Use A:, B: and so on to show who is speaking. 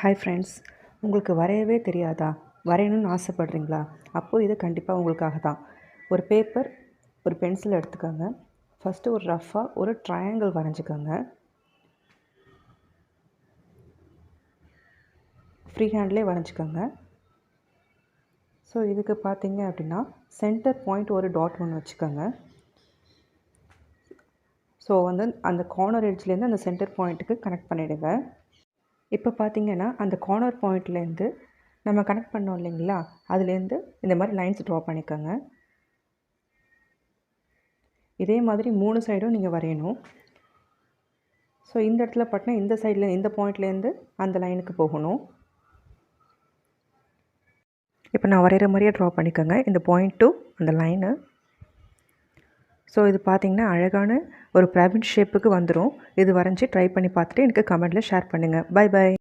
A: Hi friends, உங்களுக்கு வரையவே தெரியாதா? வரையணும்னு ஆசைப்படுறீங்களா? அப்போது இது கண்டிப்பாக உங்களுக்காக தான். ஒரு பேப்பர், ஒரு பென்சில் எடுத்துக்கோங்க. ஃபஸ்ட்டு ஒரு ரஃப்பாக ஒரு ட்ரையாங்கிள் வரைஞ்சிக்கோங்க. ஃப்ரீ ஹேண்ட்லேயே வரைஞ்சிக்கோங்க. ஸோ இதுக்கு பார்த்தீங்க அப்படின்னா சென்டர் பாயிண்ட் ஒரு டாட் ஒன்று வச்சுக்கோங்க. ஸோ அந்த கார்னர் எட்ஜ்லேருந்து அந்த சென்டர் பாயிண்ட்டுக்கு கனெக்ட் பண்ணிவிடுங்க. இப்போ பார்த்தீங்கன்னா அந்த கார்னர் பாயிண்ட்லேருந்து நம்ம கனெக்ட் பண்ணோம் இல்லைங்களா, அதுலேருந்து இந்த மாதிரி லைன்ஸ் ட்ரா பண்ணிக்கோங்க. இதே மாதிரி 3 சைடும் நீங்கள் வரையணும். ஸோ இந்த இடத்துல பார்த்தீங்கன்னா இந்த சைடில் இந்த பாயிண்ட்லேருந்து அந்த லைனுக்கு போகணும். இப்போ நான் வரைகிற மாதிரியே ட்ரா பண்ணிக்கோங்க இந்த பாயிண்ட் டு அந்த லைனு. ஸோ இது பார்த்திங்கன்னா அழகான ஒரு பிரமிட் ஷேப்புக்கு வந்துடும். இது வரைஞ்சி ட்ரை பண்ணி பார்த்துட்டு எனக்கு கமெண்ட்டில் ஷேர் பண்ணுங்கள். Bye by.